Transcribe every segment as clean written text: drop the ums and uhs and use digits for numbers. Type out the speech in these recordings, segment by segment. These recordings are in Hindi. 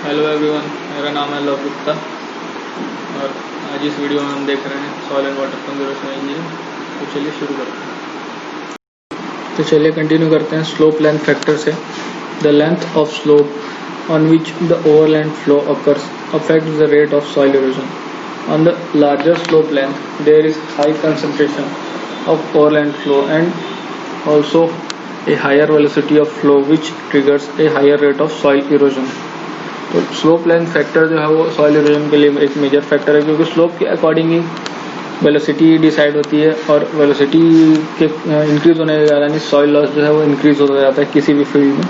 हेलो एवरीवन, मेरा नाम है लव गुप्ता और आज इस वीडियो में हम देख रहे हैं soil and water conservation engineering. तो चलिए शुरू करते हैं। तो चलिए कंटिन्यू करते हैं स्लोप लेंथ फैक्टर से। The length of slope on which the overland flow occurs affects the rate of soil erosion. On the larger slope length there is high concentration of overland flow and also a higher velocity of flow which triggers a higher rate of soil erosion। तो स्लोप लेंथ फैक्टर जो है वो सॉइल इरोजन के लिए एक मेजर फैक्टर है, क्योंकि स्लोप के अकॉर्डिंग ही वेलोसिटी डिसाइड होती है और वेलोसिटी के इंक्रीज होने के कारण सॉइल लॉस जो है वो इंक्रीज होता जाता है किसी भी फील्ड में।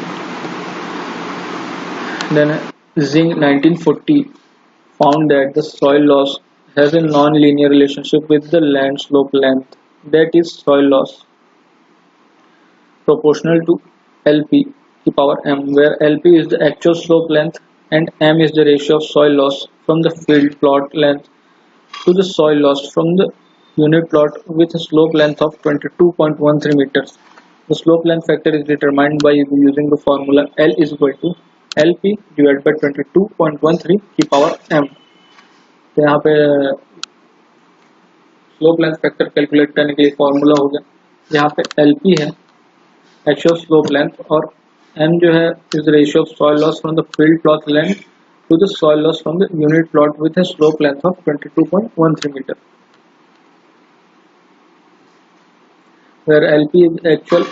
Then Zingg 1940 found that the soil loss has a non-linear relationship with the land slope length, that is soil loss proportional to LP to power m, where LP is the actual slope length and m is the ratio of soil loss from the field plot length to the soil loss from the unit plot with a slope length of 22.13 meters. The slope length factor is determined by using the formula L is equal to LP divided by 22.13 की power m। तो यहाँ पे स्लोप लेंथ फैक्टर कैलकुलेट करने के लिए फॉर्मूला हो गया, यहाँ पे LP है एक्चुअल स्लोप लेंथ और m जो है is ratio of soil loss from the field plot length to the soil loss from the unit plot with a slope length of 22.13 meter, where LP is actual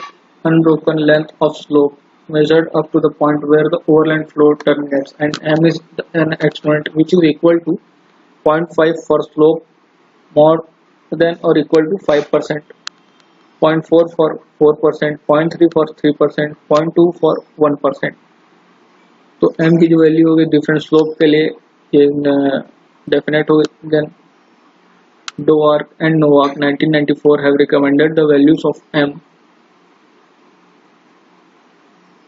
unbroken length of slope measured up to the point where the overland flow terminates, and m is an exponent which is equal to 0.5 for slope more than or equal to 5%, 0.4 for 4%, 0.3 for 3%, 0.2 for 1%। तो m की जो वैल्यू होगी डिफरेंट स्लोप के लिए ये डेफिनेट होगी। Then Dovak and Novak 1994 have recommended the values of m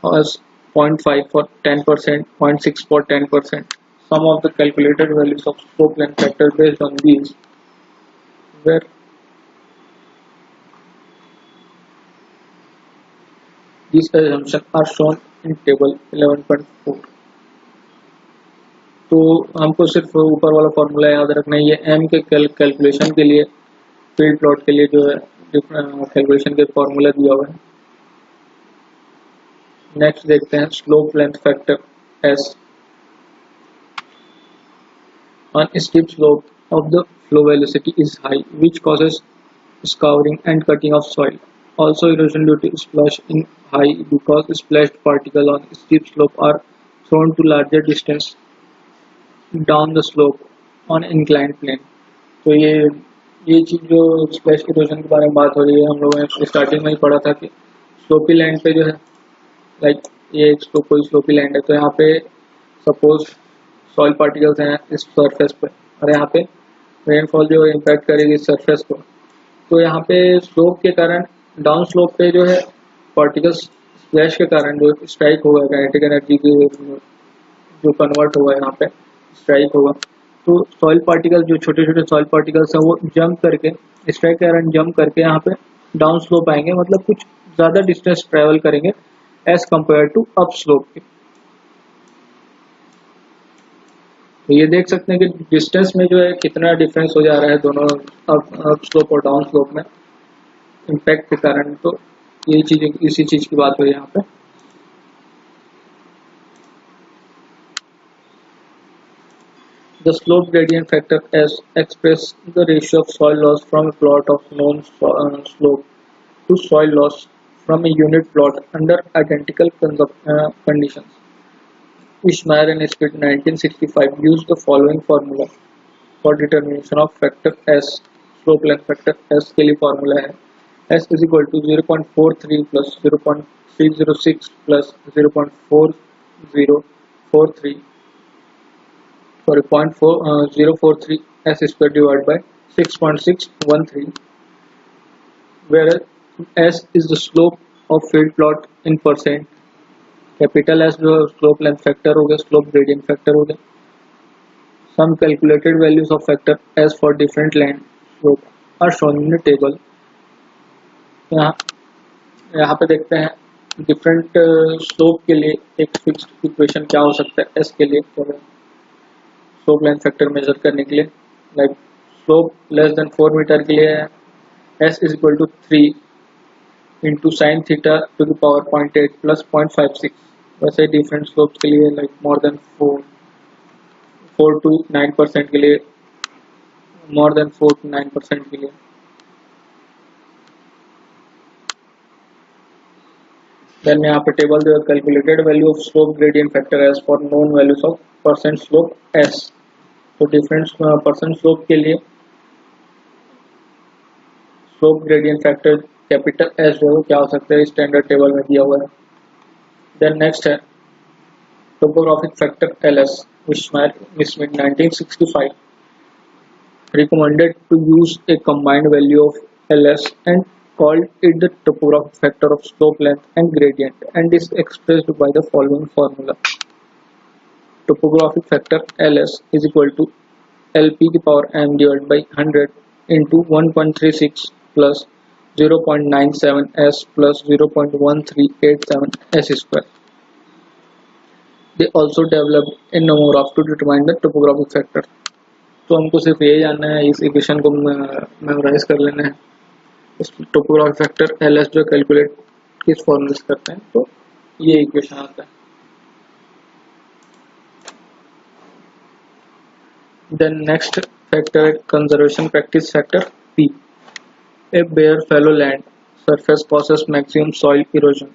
as 0.5 for 10%, 0.6 for 10%. Some of the calculated values of slope length factor based on these, where these assumptions are shown in table 11.4। तो हमको सिर्फ ऊपर वाला फॉर्मूला याद रखना है, ये m के कैलकुलेशन के लिए फील्ड प्लॉट के लिए जो है कैलकुलेशन के फॉर्मूला दिया हुआ है। नेक्स्ट देखते हैं slope length factor s on steep slope of the flow velocity is high, which causes scouring and cutting of soil. Also erosion due to splash in high, because splashed particles on steep slope are thrown to larger distance down the slope on inclined plane. तो ये चीज़ जो स्प्लैश इरोजन के बारे में बात हो रही है, हम लोगों ने स्टार्टिंग में ही पढ़ा था कि स्लोपी लैंड पे जो है लाइक ये एक कोई स्लोपी लैंड है, तो यहाँ पे सपोज सॉइल पार्टिकल्स हैं इस सरफेस पे और यहाँ पे रेनफॉल जो इम्पैक्ट करेगी इस सरफेस को, तो यहाँ पे स्लोप के कारण डाउन स्लोप पे जो है पार्टिकल्स स्प्लैश के कारण जो स्ट्राइक होगा काइनेटिक एनर्जी की जो कन्वर्ट होगा यहाँ पे स्ट्राइक होगा, तो सॉइल पार्टिकल जो छोटे छोटे सॉइल पार्टिकल्स हैं वो जंप करके स्ट्राइक के कारण जंप करके यहाँ पे डाउन स्लोप आएंगे, मतलब कुछ ज़्यादा डिस्टेंस ट्रेवल करेंगे as compare to up slope के। तो ये देख सकते हैं कि डिस्टेंस में जो है कितना डिफरेंस हो जा रहा है दोनों अप स्लोप और डाउन स्लोप में इम्पैक्ट के कारण। तो ये चीज़ इसी चीज़ की बात हो रही है यहाँ पे। The slope gradient factor S expresses the ratio of soil loss from a plot of known slope to soil loss from a unit plot under identical conditions. Ishmael and Spitt 1965 used the following formula for determination of factor S। slope length factor S के लिए formula है S is equal to 0.43 plus 0.306 plus 0.4043 sorry 0.043 s square divided by 6.613, whereas s is the slope of field plot in percent, capital S जो स्लोप लेंथ फैक्टर हो गया, स्लोप ग्रेडियंट फैक्टर हो गया। Some calculated values of factor S for different land slope are shown in the table. यहाँ पे देखते हैं डिफरेंट स्लोप के लिए एक फिक्स्ड इक्वेशन क्या हो सकता है एस के लिए, स्लोप लेंथ फैक्टर मेजर करने के लिए, like slope less than 4 meter के लिए S is equal to 3 into sine theta to the power 0.8 plus 0.56। वैसे डिफरेंट स्लोप्स के लिए लाइक मोर देन 4 टू 9% के लिए, मोर देन 4 to 9% के लिए। देन यहाँ पे टेबल जो calculated value of slope gradient factor S for known values of percent slope S. तो डिफरेंट परसेंट स्लोप के लिए slope gradient factor capital S जो है वो क्या हो सकता है, स्टैंडर्ड टेबल में दिया हुआ है। देन नेक्स्ट है topographic factor L S, which in 1965 recommended to use a combined value of ls and called it the topographic factor of slope length and gradient, and is expressed by the following formula. Topographic factor ls is equal to lp की power m divided by 100 into 1.36 plus 0.97 s plus 0.1387 s square. They also developed a nomograph to determine the topographic factor. तो हमको सिर्फ ये जानना है, इस इक्वेशन को मेमोराइज कर लेना है। इस टोपोग्राफिक फैक्टर एल एस जो कैलकुलेट किस फॉर्मूले से करते हैं, तो ये इक्वेशन आता है। देन नेक्स्ट फैक्टर है conservation practice factor P. A bare fallow land surface causes maximum soil erosion,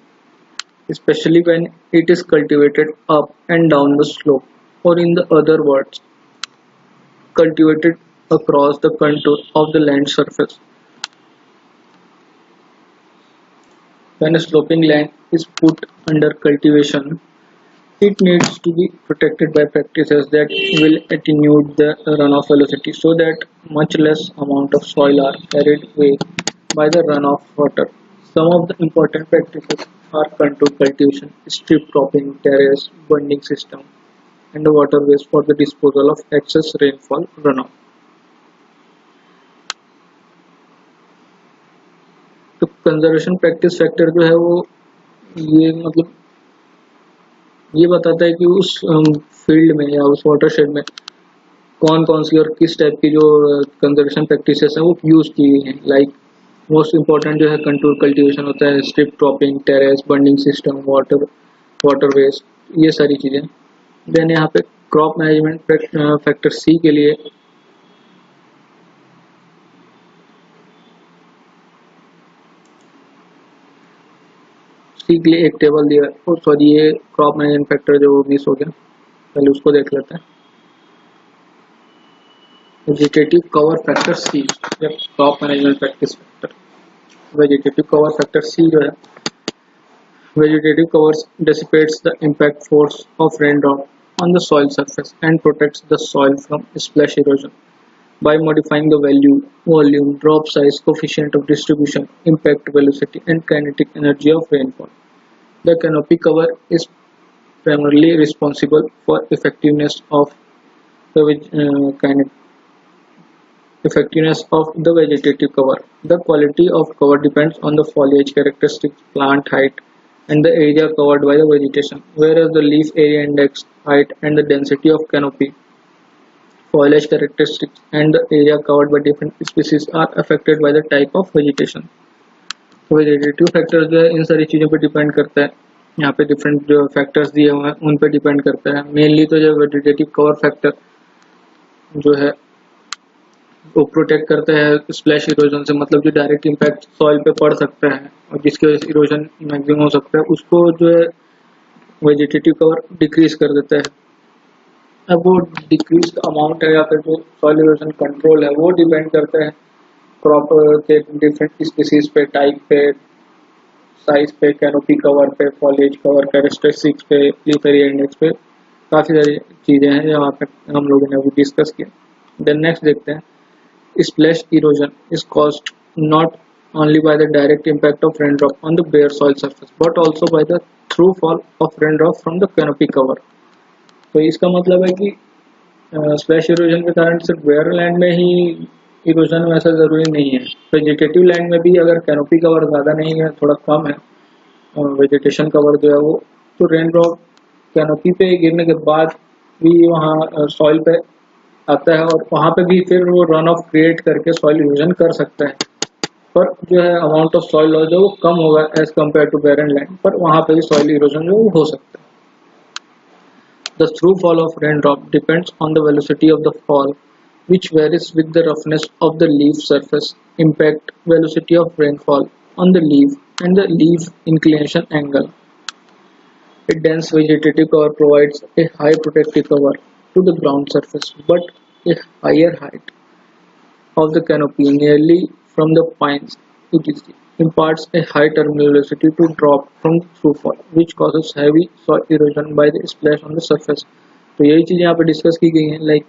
especially when it is cultivated up and down the slope, or in the other words, cultivated across the contour of the land surface. When a sloping land is put under cultivation, it needs to be protected by practices that will attenuate the runoff velocity so that much less amount of soil are carried away by the runoff water. Some of the important practices are contour cultivation, strip cropping, terrace, bunding system, and the waterways for the disposal of excess rainfall runoff. तो कंजर्वेशन प्रैक्टिस फैक्टर जो है वो ये मतलब ये बताता है कि उस फील्ड में या उस वाटरशेड में कौन कौन सी और किस टाइप की जो कंजर्वेशन प्रैक्टिसेस हैं वो यूज की गई हैं। लाइक मोस्ट इम्पॉर्टेंट जो है कंटूर कल्टीवेशन होता है, strip cropping, terrace, bunding system, waterways, ये सारी चीज़ें। देन यहाँ पे क्रॉप मैनेजमेंट फैक्टर सी के लिए एक टेबल दिया है। सॉरी, ये क्रॉप मैनेजमेंट फैक्टर जो मिस हो गया, पहले उसको देख लेते हैं। वेजिटेटिव कवर फैक्टर सी या crop management practice factor. Vegetative cover factor C जो है, vegetative covers dissipates the impact force of raindrop on the soil surface and protects the soil from splash erosion by modifying the value, volume, drop size, coefficient of distribution, impact velocity, and kinetic energy of rainfall. The canopy cover is primarily responsible for effectiveness of the vegetative cover. The quality of cover depends on the foliage characteristics, plant height, and the area covered by the vegetation, whereas the leaf area index, height, and the density of canopy, foliage characteristics, and the area covered by different species are affected by the type of vegetation. तो वेजिटेटिव फैक्टर्स जो है इन सारी चीज़ों पर डिपेंड करता है। यहाँ पे डिफरेंट जो फैक्टर्स दिए हुए हैं उन पर डिपेंड करता है। मेनली तो जो वेजिटेटिव कवर फैक्टर जो है वो प्रोटेक्ट करता है स्प्लैश इरोजन से, मतलब जो डायरेक्ट इम्पैक्ट सॉइल पे पड़ सकता है और जिसकी वजह से इरोजन मैक्सिमम हो सकता है, उसको जो है वेजिटेटिव कवर डिक्रीज कर देता है। अब वो डिक्रीज अमाउंट है या फिर जो सॉइल इरोजन कंट्रोल है वो डिपेंड करता है क्रॉप के डिफरेंट स्पीसीज पे, टाइप पे, साइज पे, कैनोपी कवर पे, फॉलिएज कवर कैरेक्टरिस्टिक्स पे, लीफ एरिया इंडेक्स पे, काफ़ी सारी चीज़ें हैं जहाँ पे हम लोगों ने अभी डिस्कस किया। देन नेक्स्ट देखते हैं, splash erosion is caused not only by the direct impact of raindrop on the bare soil surface but also by the through fall of raindrop from the canopy cover. तो इसका मतलब है कि स्प्लैश इरोजन के कारण सिर्फ बेयर लैंड में ही इरोजन वैसा ज़रूरी नहीं है। वेजिटेटिव लैंड में भी अगर कैनोपी कवर ज़्यादा नहीं है, थोड़ा कम है, वेजिटेशन कवर जो है वो, तो रेन ड्रॉप कैनोपी पे गिरने के बाद भी वहाँ सॉइल पे आता है और वहाँ पे भी फिर वो रन ऑफ क्रिएट करके सॉइल इरोजन कर सकता है, पर जो है अमाउंट ऑफ सॉइल लॉस जो वो कम होगा as compare to barren land, पर वहाँ पे भी सॉइल इरोजन जो हो सकता है। The through fall of raindrop depends on the velocity of the fall, which varies with the roughness of the leaf surface. Impact velocity of rainfall on the leaf and the leaf inclination angle. A dense vegetative cover provides a high protective cover to the ground surface, but a higher height of the canopy nearly from the pines etc. imparts a high terminal velocity to drop from through fall, which causes heavy soil erosion by the splash on the surface. तो यही चीज़ यहाँ पे डिस्कस की गई है, लाइक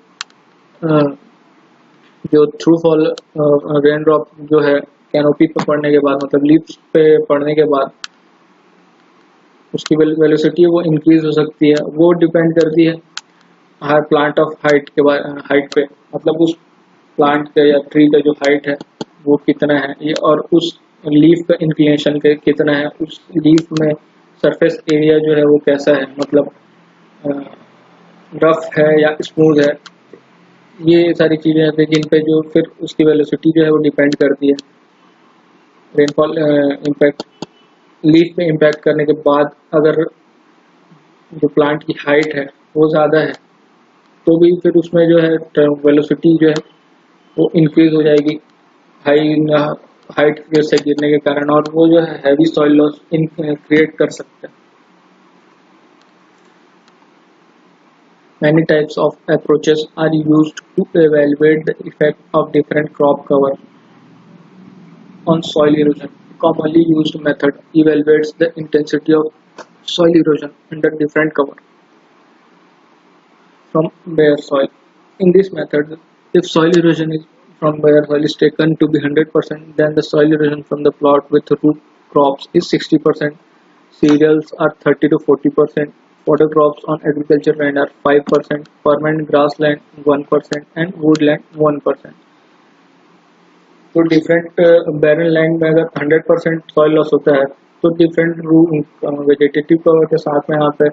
जो थ्रू फॉल रेन ड्रॉप जो है कैनोपी पे पड़ने के बाद, मतलब लीव्स पे पड़ने के बाद उसकी वेलोसिटी वो इंक्रीज हो सकती है, वो डिपेंड करती है हाई प्लांट ऑफ हाइट के बाद, हाइट पे, मतलब उस प्लांट का या ट्री का जो हाइट है वो कितना है ये, और उस लीफ का इंक्लिनेशन के कितना है, उस लीफ में सरफेस एरिया जो है वो कैसा है, मतलब रफ है या स्मूथ है, ये सारी चीज़ें हैं जिन पे जो फिर उसकी वेलोसिटी जो है वो डिपेंड करती है। रेनफॉल इम्पैक्ट लीफ पे इम्पैक्ट करने के बाद अगर जो प्लांट की हाइट है वो ज़्यादा है तो भी फिर उसमें जो है वेलोसिटी जो है वो इंक्रीज हो जाएगी हाइट से गिरने के कारण, और वो जो है हैवी सॉइल लॉस क्रिएट कर सकता है। Many types of approaches are used to evaluate the effect of different crop cover on soil erosion. A commonly used method evaluates the intensity of soil erosion under different cover from bare soil. In this method, if soil erosion is from bare soil is taken to be 100%, then the soil erosion from the plot with root crops is 60%, cereals are 30 to 40%, fodder crops on agriculture land are 5%, permanent grassland 1% and woodland 1%. तो डिफरेंट बैरन लैंड में अगर 100% सॉइल लॉस होता है तो डिफरेंट वेजिटेटिव कवर के साथ में यहाँ पे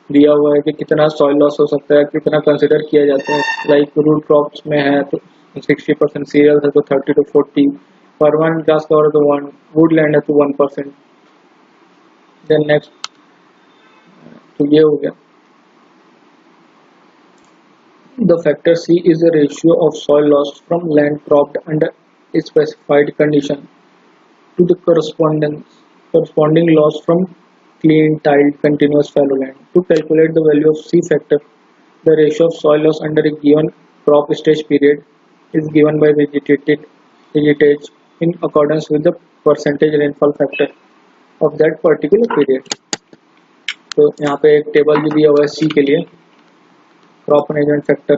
दिया हुआ है कि कितना सॉइल लॉस हो सकता है, कितना कंसिडर किया जाता है। लाइक रूट क्रॉप्स में है तो 60%, सीरियल्स है तो 30 to 40, परमानेंट ग्रास कवर है तो 1, वुडलैंड है तो 1%। देन नेक्स्ट तो ये हो गया। The factor C is the ratio of soil loss from land cropped under a specified condition to the corresponding loss from clean tiled continuous fallow land. To calculate the value of C factor, the ratio of soil loss under a given crop stage period is given by vegetage in accordance with the percentage rainfall factor of that particular period. तो यहाँ पे एक टेबल भी दिया हुआ है C के लिए, crop management factor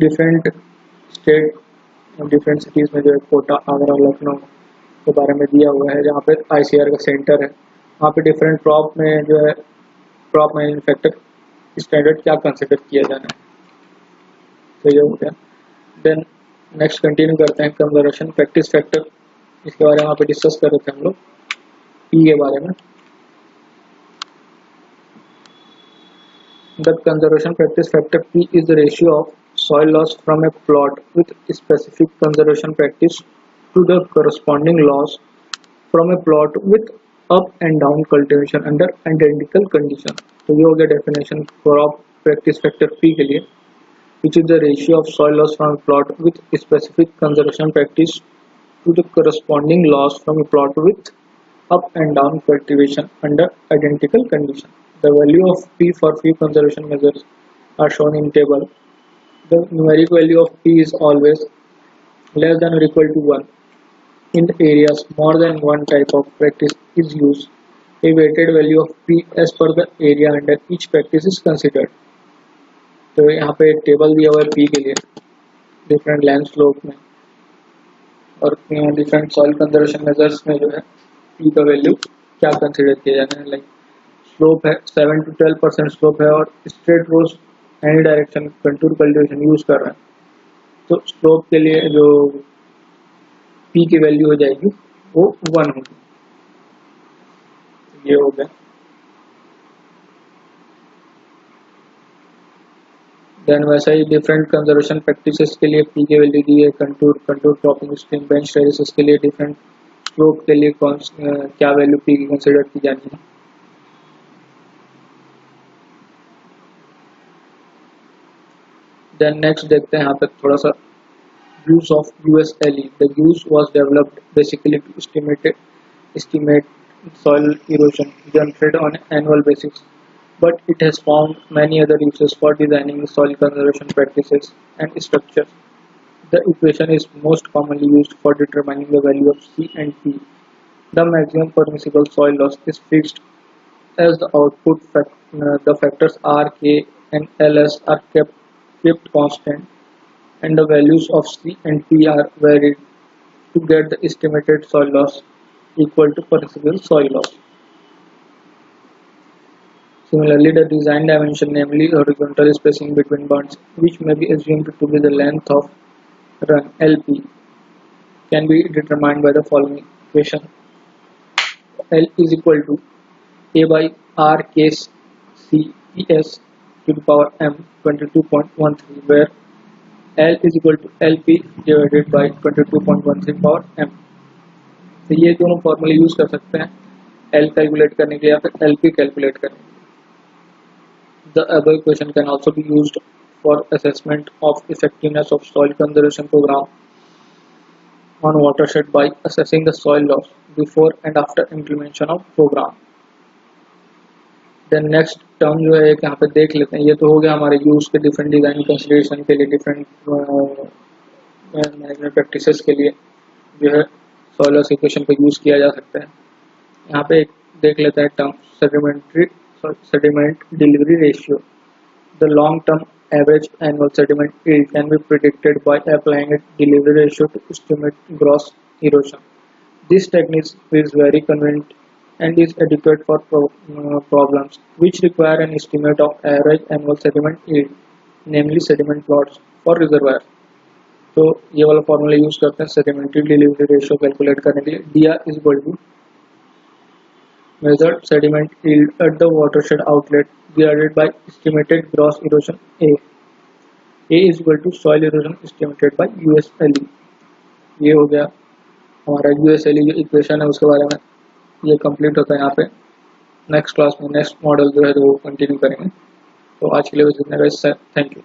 different state different cities में जो है कोटा, आगरा, लखनऊ के बारे में दिया हुआ है, जहाँ पे ICR का सेंटर है, वहाँ पे डिफरेंट क्रॉप में जो है क्रॉप मैनेजमेंट फैक्टर स्टैंडर्ड क्या कंसिडर किया जाना है। तो ये हो गया। देन नेक्स्ट कंटिन्यू करते हैं कंजर्वेशन प्रैक्टिस फैक्टर, इसके बारे में वहाँ पे डिस्कस कर रहे थे हम लोग पी के बारे में। The conservation practice factor P is the ratio of soil loss from a plot with specific conservation practice to the corresponding loss from a plot with up and down cultivation under identical condition. तो ये हो गया definition crop practice factor P के लिए, which is the ratio of soil loss from a plot with specific conservation practice to the corresponding loss from a plot with up and down cultivation under identical condition. The value of P for few conservation measures are shown in table. The numeric value of P is always less than or equal to 1. In the areas more than one type of practice is used, a weighted value of P as per the area under each practice is considered. तो यहाँ पे टेबल दिया हुआ है P के लिए डिफरेंट लैंड स्लोप में, और डिफरेंट सॉइल कंजर्वेशन मेजर्स में जो है P का वैल्यू क्या कंसिडर किया जाना है। लाइक स्लोप है 7 to 12% स्लोप है और straight rows any direction contour cultivation use कर रहे हैं, तो स्लोप के लिए जो P की वैल्यू हो जाएगी वो 1 होगी। ये हो गया। देन वैसा ही डिफरेंट कंजर्वेशन प्रैक्टिसेस के लिए पी की वैल्यू दी है, contour cropping stream bench terraces के लिए डिफरेंट स्लोप के लिए क्या वैल्यू पी की कंसिडर की जानी है। देन नेक्स्ट देखते हैं यहाँ पे थोड़ा सा use of USLE. The use was developed basically to estimate soil erosion generated on an annual basis, but it has found many other uses for designing soil conservation practices and structures. The equation is most commonly used for determining the value of C and P. The maximum permissible soil loss is fixed as the the factors R, K, and Ls are kept constant, and the values of C and P are varied to get the estimated soil loss equal to permissible soil loss. Similarly, the design dimension, namely horizontal spacing between bonds, which may be assumed to be the length of run LP, can be determined by the following equation. L is equal to A by R case C PS to the power M 22.13, where L is equal to LP divided by 22.13 power M. तो ये दोनों फॉर्मूले यूज कर सकते हैं L कैलकुलेट करने के लिए या फिर LP कैलकुलेट करने के लिए। The above equation can also be used for assessment of effectiveness of soil conservation program on watershed by assessing the soil loss before and after implementation of program. Then next term जो है यहाँ पे देख लेते हैं। ये तो हो गया हमारे यूज के डिफरेंट डिजाइन कंसिडरेशन के लिए, डिफरेंट मैनेजमेंट प्रैक्टिसेस के लिए जो है सॉइल लॉस इक्वेशन को यूज किया जा सकता है। यहाँ पे एक देख लेते हैं term sediment delivery ratio. The long term average annual sediment yield can be predicted by applying a delivery ratio to estimate gross erosion. This technique is very convenient and is adequate for problems which require an estimate of average annual sediment yield, namely sediment plots for reservoir. तो ये वाला फॉर्मूला यूज करते हैं सेडिमेंट्री डिलीवरी रेशियो कैलकुलेट करने के लिए। dr is equal to measured sediment yield at the watershed outlet divided by estimated gross erosion A. A is equal to soil erosion estimated by USLE. ये हो गया हमारा USLE जो इक्वेशन है उसके बारे में, ये कंप्लीट होता है यहाँ पे। नेक्स्ट क्लास में नेक्स्ट मॉडल जो है वो कंटिन्यू करेंगे। तो आज के लिए बस इतना, थैंक यू।